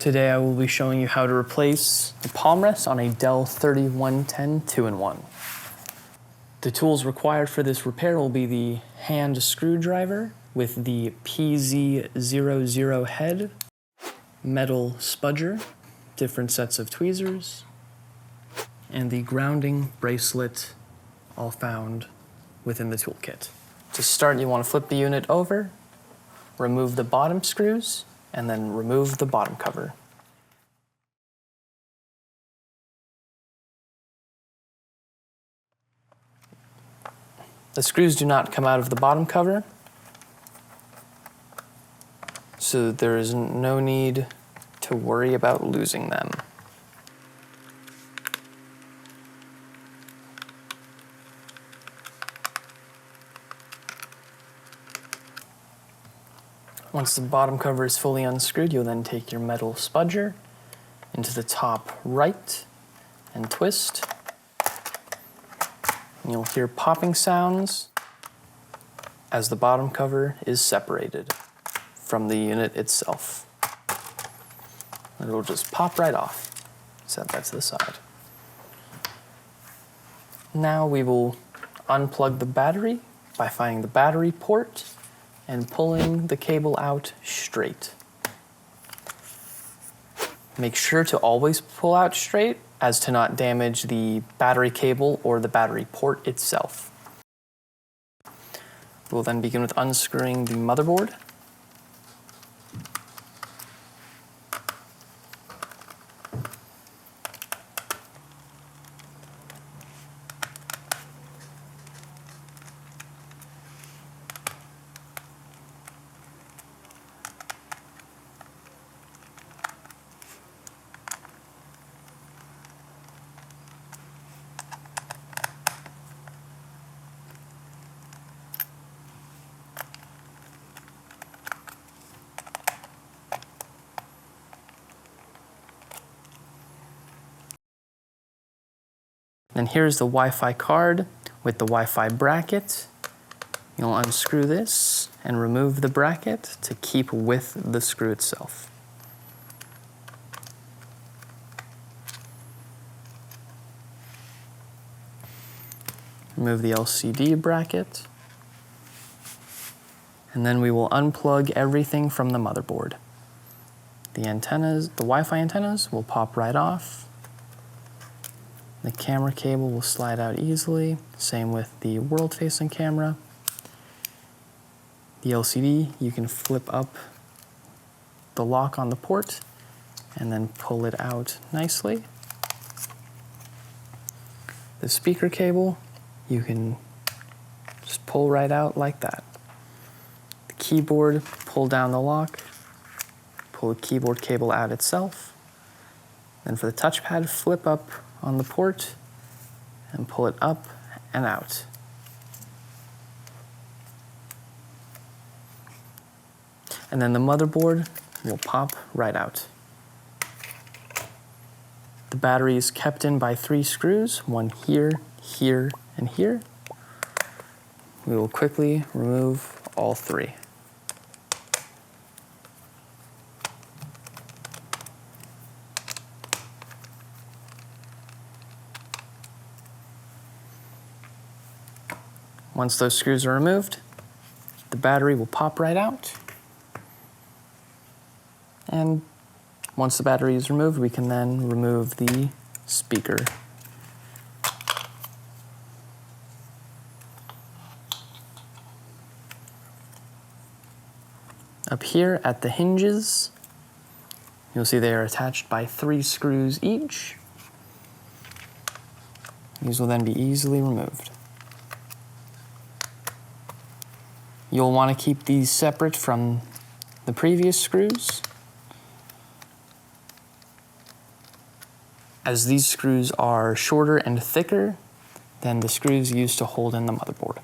Today I will be showing you how to replace the palm rest on a Dell 3110 2-in-1. The tools required for this repair will be the hand screwdriver with the PZ00 head, metal spudger, different sets of tweezers, and the grounding bracelet, all found within the toolkit. To start, you want to flip the unit over, remove the bottom screws, and then remove the bottom cover. The screws do not come out of the bottom cover, so there is no need to worry about losing them. Once the bottom cover is fully unscrewed, you'll then take your metal spudger into the top right and twist. And you'll hear popping sounds as the bottom cover is separated from the unit itself. And it'll just pop right off. Set that to the side. Now we will unplug the battery by finding the battery port and pulling the cable out straight. Make sure to always pull out straight as to not damage the battery cable or the battery port itself. We'll then begin with unscrewing the motherboard. Then here's the Wi-Fi card with the Wi-Fi bracket. You'll unscrew this and remove the bracket to keep with the screw itself. Remove the LCD bracket. And then we will unplug everything from the motherboard. The antennas, the Wi-Fi antennas will pop right off. The camera cable will slide out easily, same with the world-facing camera. The LCD, you can flip up the lock on the port and then pull it out nicely. The speaker cable, you can just pull right out like that. The keyboard, pull down the lock, pull the keyboard cable out itself. Then for the touchpad, flip up on the port and pull it up and out. And then the motherboard will pop right out. The battery is kept in by 3 screws, one here, here, and here. We will quickly remove all 3. Once those screws are removed, the battery will pop right out. And once the battery is removed, we can then remove the speaker. Up here at the hinges, you'll see they are attached by 3 screws each. These will then be easily removed. You'll want to keep these separate from the previous screws, as these screws are shorter and thicker than the screws used to hold in the motherboard.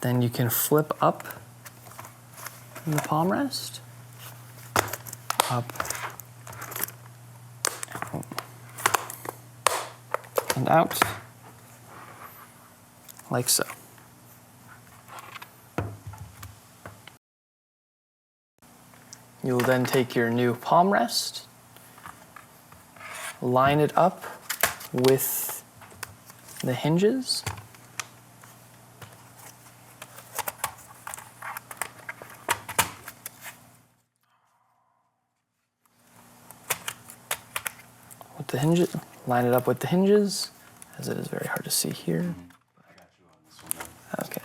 Then you can flip up the palm rest, up and out, like so. You'll then take your new palm rest, line it up with the hinges, line it up with the hinges, as it is very hard to see here. Okay.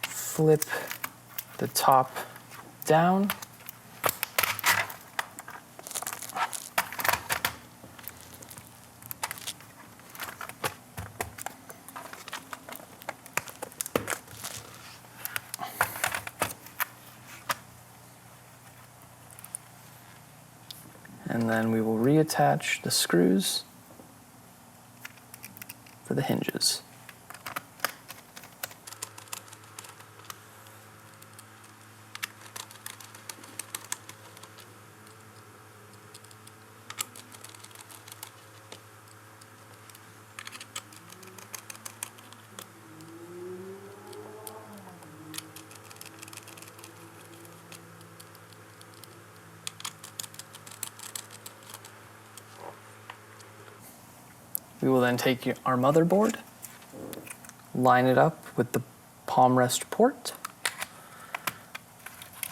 Flip the top down. And then we will reattach the screws for the hinges. We will then take our motherboard, line it up with the palm rest port,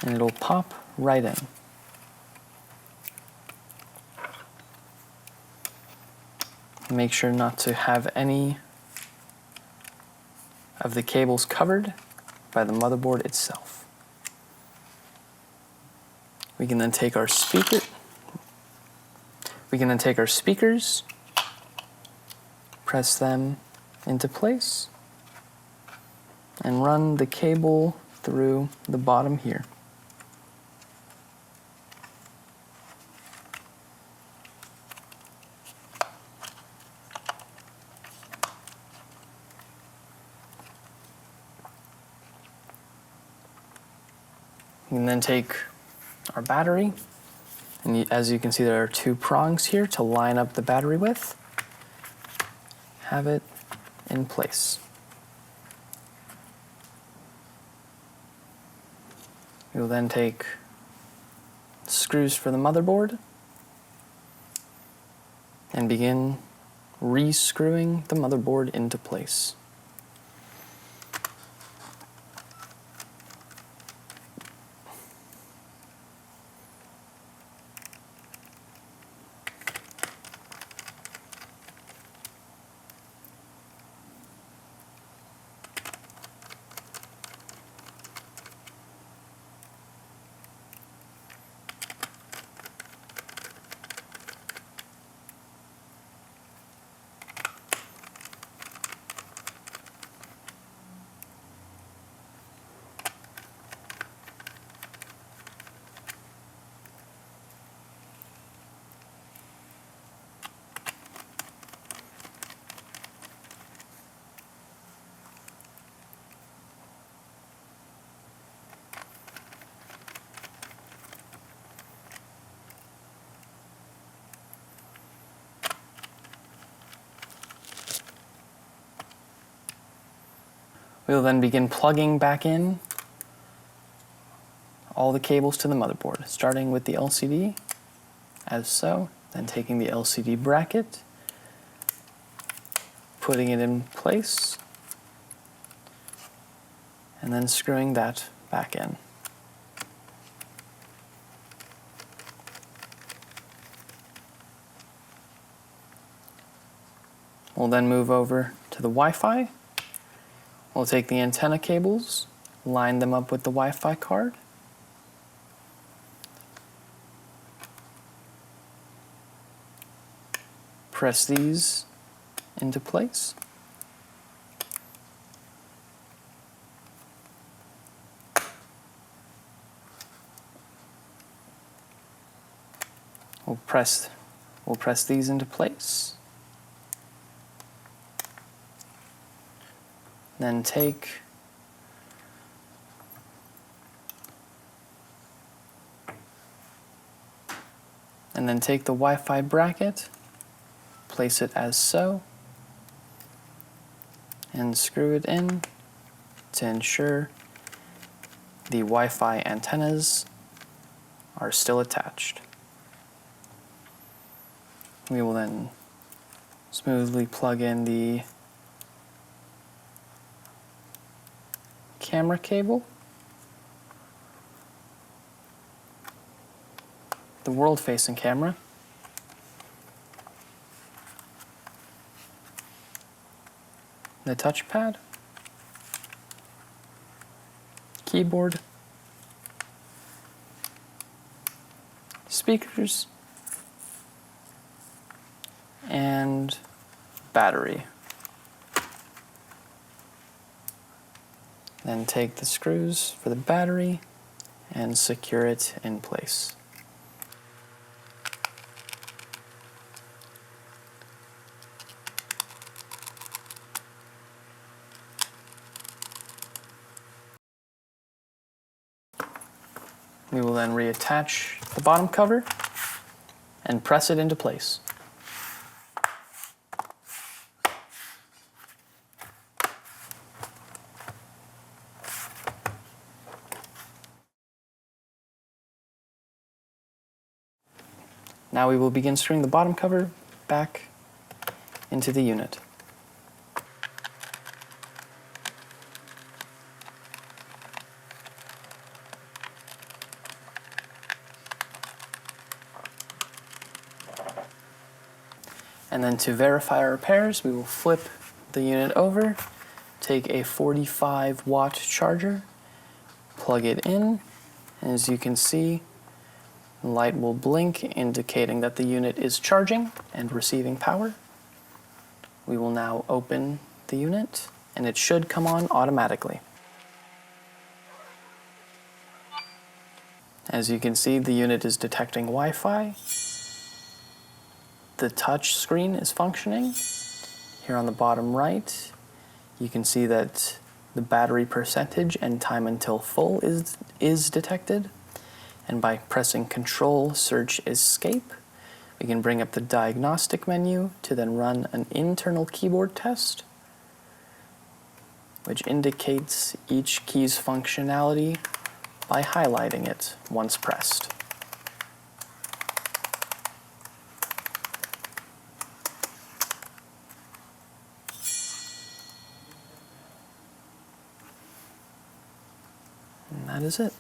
and it'll pop right in. Make sure not to have any of the cables covered by the motherboard itself. We can then take our speakers, press them into place, and run the cable through the bottom here. We can then take our battery, and as you can see, there are two prongs here to line up the battery with. Have it in place. We will then take screws for the motherboard and begin re-screwing the motherboard into place. We will then begin plugging back in all the cables to the motherboard, starting with the LCD, as so, then taking the LCD bracket, putting it in place, and then screwing that back in. We'll then move over to the Wi-Fi. We'll take the antenna cables, line them up with the Wi-Fi card, press these into place, we'll press these into place. Then take the Wi-Fi bracket place it as so, and screw it in to ensure the Wi-Fi antennas are still attached. We will then smoothly plug in the camera cable, the world-facing camera, the touchpad, keyboard, speakers, and battery. Then take the screws for the battery and secure it in place. We will then reattach the bottom cover and press it into place. Now we will begin screwing the bottom cover back into the unit. And then to verify our repairs, we will flip the unit over, take a 45-watt charger, plug it in, and as you can see, the light will blink, indicating that the unit is charging and receiving power. We will now open the unit, and it should come on automatically. As you can see, the unit is detecting Wi-Fi. The touch screen is functioning. Here on the bottom right, you can see that the battery percentage and time until full is detected. And by pressing Control, Search, Escape, we can bring up the Diagnostic menu to then run an internal keyboard test, which indicates each key's functionality by highlighting it once pressed. And that is it.